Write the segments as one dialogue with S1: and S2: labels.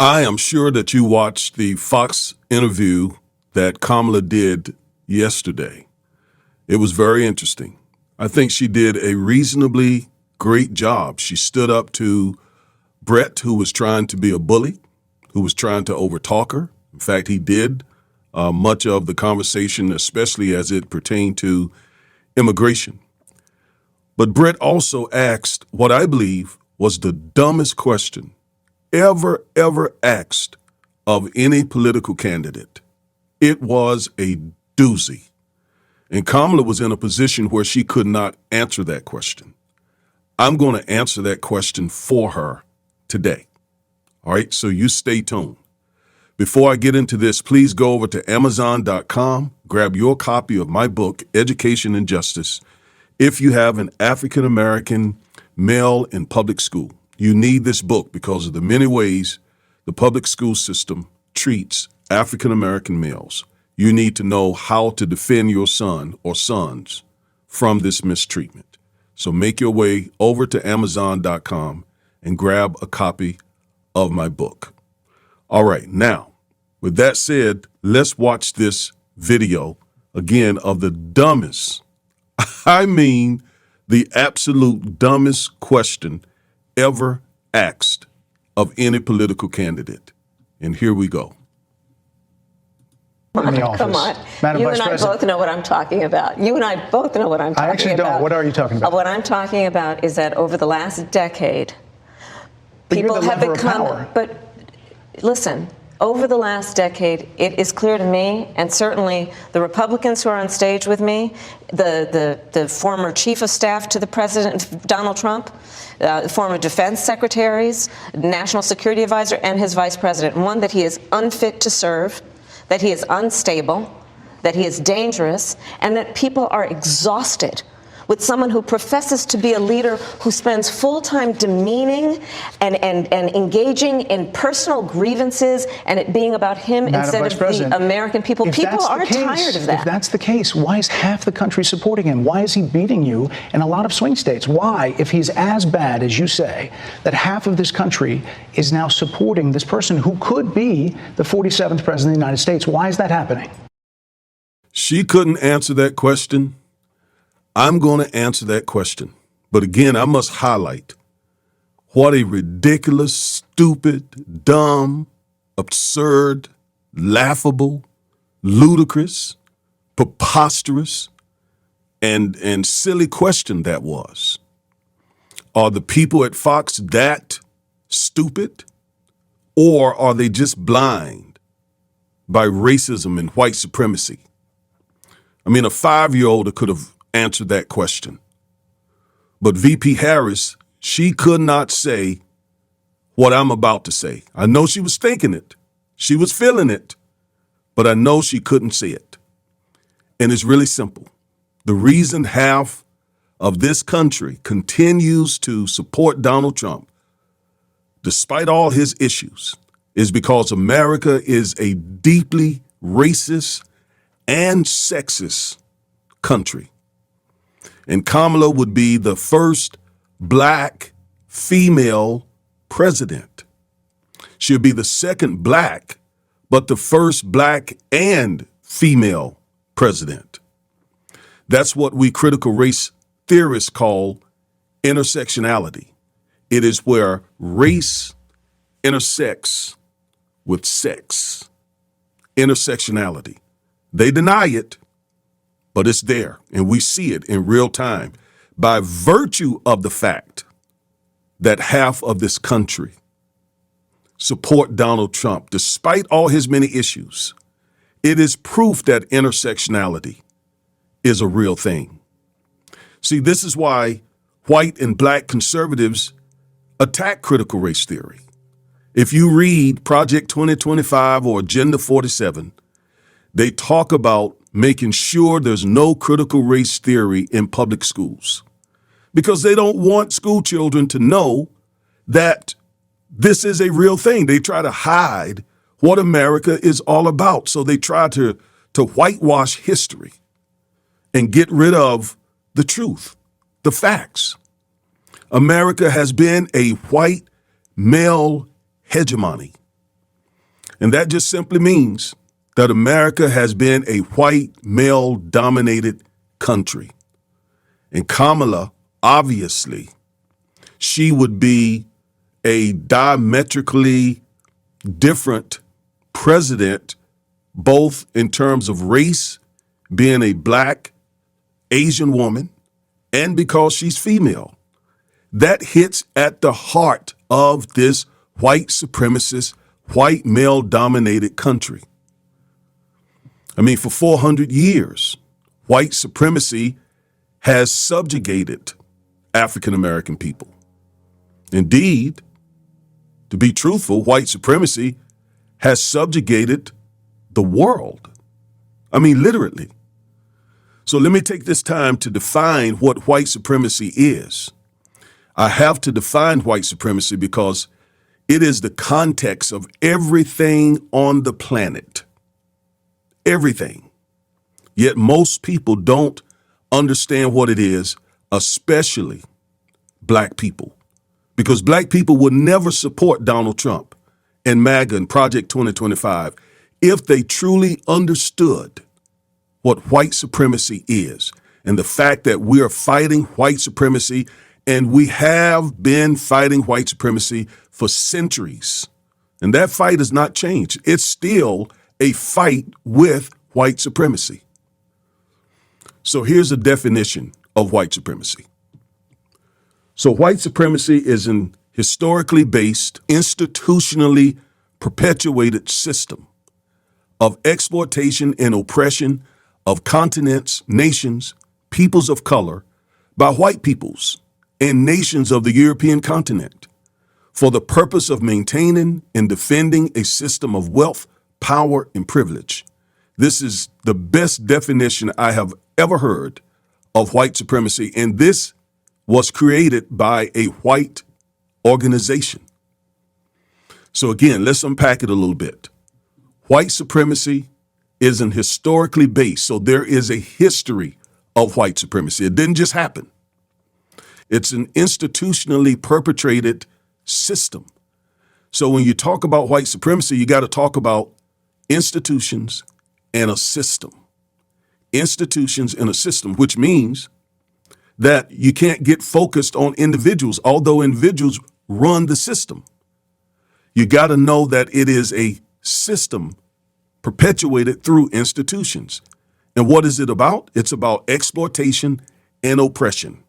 S1: I am sure that you watched the Fox interview that Kamala did yesterday. It was very interesting. I think she did a reasonably great job. She stood up to Brett, who was trying to be a bully, who was trying to overtalk her. In fact, he did much of the conversation, especially as it pertained to immigration. But Brett also asked what I believe was the dumbest question ever asked of any political candidate. It was a doozy. And Kamala was in a position where she could not answer that question. I'm going to answer that question for her today. All right, so you stay tuned. Before I get into this, please go over to Amazon.com, grab your copy of my book, Education and Justice. If you have an African-American male in public school, you need this book because of the many ways the public school system treats African-American males. You need to know how to defend your son or sons from this mistreatment. So make your way over to Amazon.com and grab a copy of my book. All right, now, with that said, let's watch this video again of the dumbest, I mean the absolute dumbest question ever asked of any political candidate. And here we go.
S2: Come on.
S3: Madam
S2: You
S3: Vice
S2: and I
S3: President.
S2: both know what I'm talking about. You and I both know what I'm talking about.
S3: I actually don't. What are you talking about?
S2: What I'm talking about is that over the last decade,
S3: But you're
S2: people
S3: the
S2: have
S3: lever of
S2: become.
S3: power.
S2: But listen, over the last decade, it is clear to me, and certainly the Republicans who are on stage with me, the former chief of staff to the president, Donald Trump, former defense secretaries, national security advisor, and his vice president, one, that he is unfit to serve, that he is unstable, that he is dangerous, and that people are exhausted with someone who professes to be a leader who spends full time demeaning and engaging in personal grievances and it being about him
S3: Madam
S2: instead
S3: Vice
S2: of
S3: President,
S2: the American people. People are tired of that.
S3: If that's the case, why is half the country supporting him? Why is he beating you in a lot of swing states? Why, if he's as bad as you say, that half of this country is now supporting this person who could be the 47th president of the United States? Why is that happening?
S1: She couldn't answer that question. I'm going to answer that question. But again, I must highlight what a ridiculous, stupid, dumb, absurd, laughable, ludicrous, preposterous, and silly question that was. Are the people at Fox that stupid? Or are they just blind by racism and white supremacy? I mean, a 5-year-old could have answered that question. But VP Harris, she could not say what I'm about to say. I know she was thinking it. She was feeling it. But I know she couldn't say it. And it's really simple. The reason half of this country continues to support Donald Trump, despite all his issues, is because America is a deeply racist and sexist country. And Kamala would be the first black female president. She'll be the second black, but the first black and female president. That's what we critical race theorists call intersectionality. It is where race intersects with sex. Intersectionality. They deny it, but it's there, and we see it in real time by virtue of the fact that half of this country support Donald Trump, despite all his many issues. It is proof that intersectionality is a real thing. See, this is why white and black conservatives attack critical race theory. If you read Project 2025 or Agenda 47, they talk about making sure there's no critical race theory in public schools because they don't want school children to know that this is a real thing. They try to hide what America is all about. So they try to whitewash history and get rid of the truth, the facts. America has been a white male hegemony And that just simply means that America has been a white, male-dominated country. And Kamala, obviously, she would be a diametrically different president, both in terms of race, being a black Asian woman, and because she's female. That hits at the heart of this white supremacist, white male-dominated country. I mean, for 400 years, white supremacy has subjugated African American people. Indeed, to be truthful, white supremacy has subjugated the world. I mean, literally. So let me take this time to define what white supremacy is. I have to define white supremacy because it is the context of everything on the planet. Everything. Yet most people don't understand what it is, especially black people. Because black people would never support Donald Trump and MAGA and Project 2025 if they truly understood what white supremacy is and the fact that we are fighting white supremacy, and we have been fighting white supremacy for centuries. And that fight has not changed. It's still a fight with white supremacy. So here's a definition of white supremacy. So white supremacy is an historically based, institutionally perpetuated system of exploitation and oppression of continents, nations, peoples of color by white peoples and nations of the European continent for the purpose of maintaining and defending a system of wealth, power, and privilege. This is the best definition I have ever heard of white supremacy, and this was created by a white organization. So again, let's unpack it a little bit. White supremacy is an historically based, so there is a history of white supremacy. It didn't just happen. It's an institutionally perpetrated system. So when you talk about white supremacy, you got to talk about institutions and a system. Institutions and a system, which means that you can't get focused on individuals, although individuals run the system. You got to know that it is a system perpetuated through institutions. And what is it about? It's about exploitation and oppression.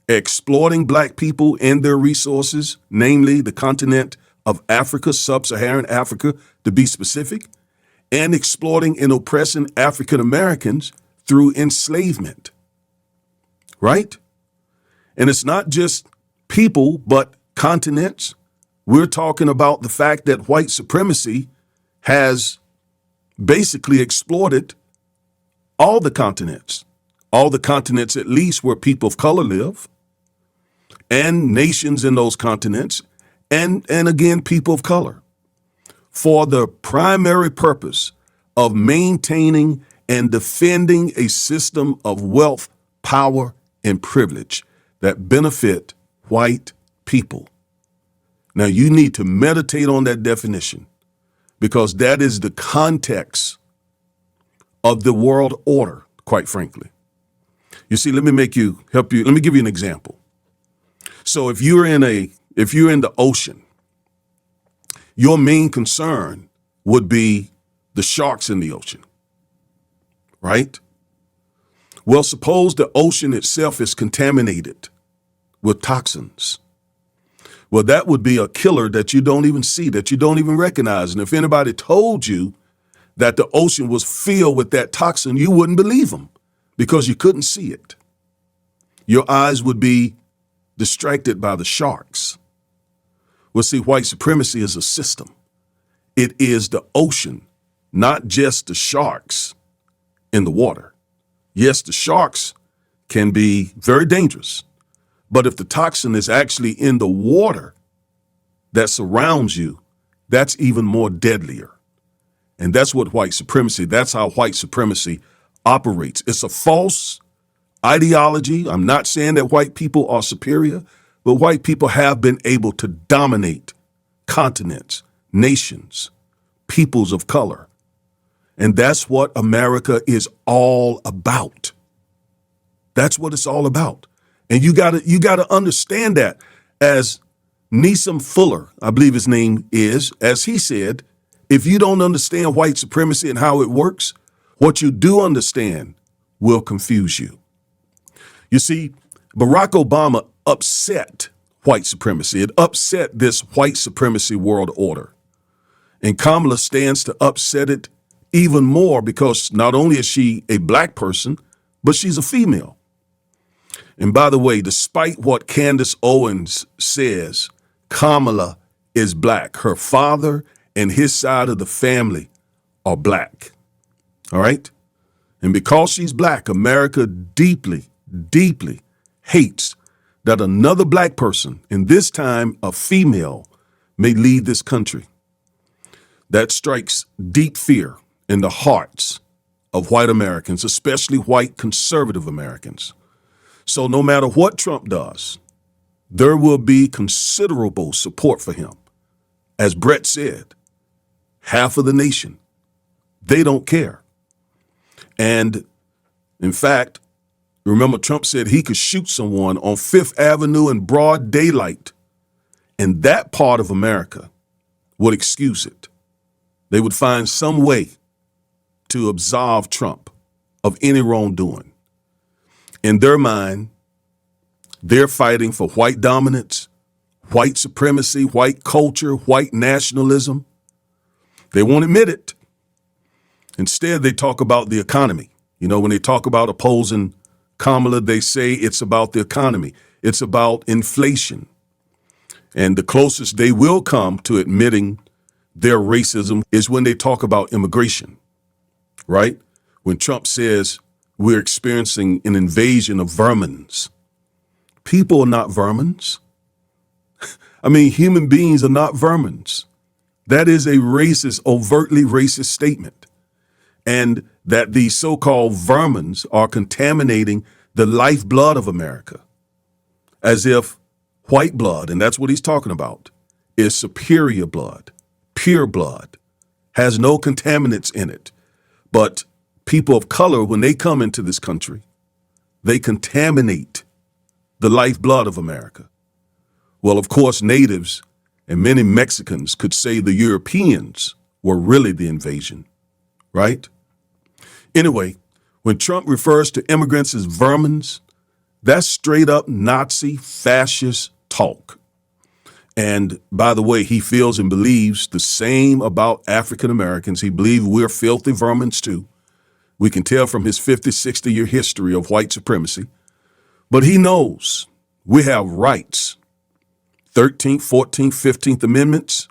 S1: Exploiting black people and their resources, namely the continent of Africa, sub-Saharan Africa, to be specific, and exploiting and oppressing African Americans through enslavement. Right? And it's not just people, but continents. We're talking about the fact that white supremacy has basically exploited all the continents at least where people of color live, and nations in those continents, and again, people of color, for the primary purpose of maintaining and defending a system of wealth, power, and privilege that benefit white people. Now, you need to meditate on that definition because that is the context of the world order, quite frankly. You see, let me give you an example. So if you're in the ocean, your main concern would be the sharks in the ocean, right? Well, suppose the ocean itself is contaminated with toxins. Well, that would be a killer that you don't even see, that you don't even recognize. And if anybody told you that the ocean was filled with that toxin, you wouldn't believe them because you couldn't see it. Your eyes would be distracted by the sharks. Well, see, white supremacy is a system. It is the ocean, not just the sharks in the water. Yes, the sharks can be very dangerous, but if the toxin is actually in the water that surrounds you, that's even more deadlier. And that's what that's how white supremacy operates. It's a false ideology. I'm not saying that white people are superior, but white people have been able to dominate continents, nations, peoples of color. And that's what America is all about. That's what it's all about. And you gotta understand that. As Neeson Fuller, I believe his name is, as he said, if you don't understand white supremacy and how it works, what you do understand will confuse you. You see, Barack Obama upset white supremacy. It upset this white supremacy world order. And Kamala stands to upset it even more because not only is she a black person, but she's a female. And by the way, despite what Candace Owens says, Kamala is black. Her father and his side of the family are black. All right? And because she's black, America deeply, deeply hates that another black person, and this time a female, may lead this country. That strikes deep fear in the hearts of white Americans, especially white conservative Americans. So no matter what Trump does, there will be considerable support for him. As Brett said, half of the nation, they don't care. And in fact, remember Trump said he could shoot someone on Fifth Avenue in broad daylight, and that part of America would excuse it. They would find some way to absolve Trump of any wrongdoing. In their mind, they're fighting for white dominance, white supremacy, white culture, white nationalism. They won't admit it. Instead, they talk about the economy. You know, when they talk about opposing Kamala, they say it's about the economy. It's about inflation. And the closest they will come to admitting their racism is when they talk about immigration, right? When Trump says we're experiencing an invasion of vermins. People are not vermins. I mean, human beings are not vermins. That is a racist, overtly racist statement. And that these so-called vermins are contaminating the lifeblood of America, as if white blood, and that's what he's talking about, is superior blood, pure blood, has no contaminants in it. But people of color, when they come into this country, they contaminate the lifeblood of America. Well, of course, natives and many Mexicans could say the Europeans were really the invasion, right? Anyway, when Trump refers to immigrants as vermins, that's straight up Nazi fascist talk. And by the way, he feels and believes the same about African Americans. He believes we're filthy vermins too. We can tell from his 50, 60-year history of white supremacy. But he knows we have rights. 13th, 14th, 15th Amendments,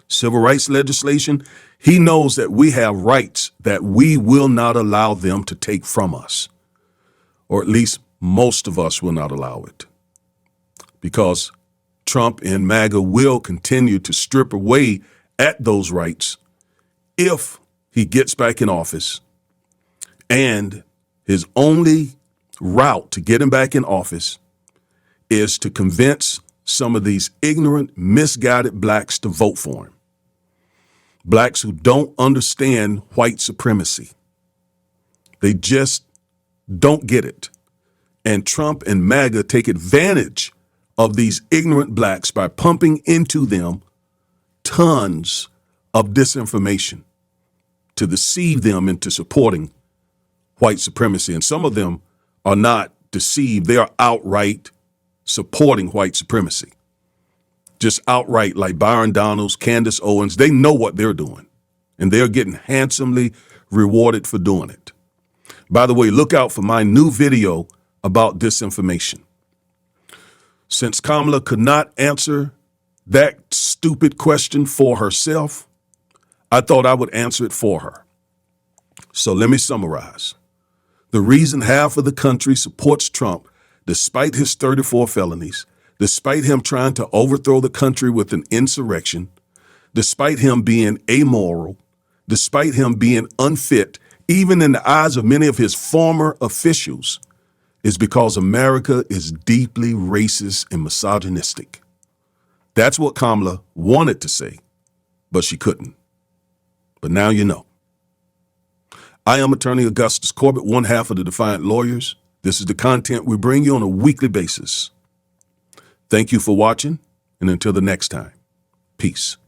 S1: civil rights legislation. He knows that we have rights that we will not allow them to take from us, or at least most of us will not allow it, because Trump and MAGA will continue to strip away at those rights if he gets back in office. And his only route to getting back in office is to convince some of these ignorant, misguided blacks to vote for him. Blacks who don't understand white supremacy. They just don't get it. And Trump and MAGA take advantage of these ignorant blacks by pumping into them tons of disinformation to deceive them into supporting white supremacy. And some of them are not deceived. They are outright supporting white supremacy. Just outright, like Byron Donalds, Candace Owens, they know what they're doing, and they're getting handsomely rewarded for doing it. By the way, look out for my new video about disinformation. Since Kamala could not answer that stupid question for herself, I thought I would answer it for her. So let me summarize. The reason half of the country supports Trump, despite his 34 felonies, despite him trying to overthrow the country with an insurrection, despite him being amoral, despite him being unfit, even in the eyes of many of his former officials, is because America is deeply racist and misogynistic. That's what Kamala wanted to say, but she couldn't. but now you know. I am Attorney Augustus Corbett, one half of the Defiant Lawyers. This is the content we bring you on a weekly basis. Thank you for watching, and until the next time, peace.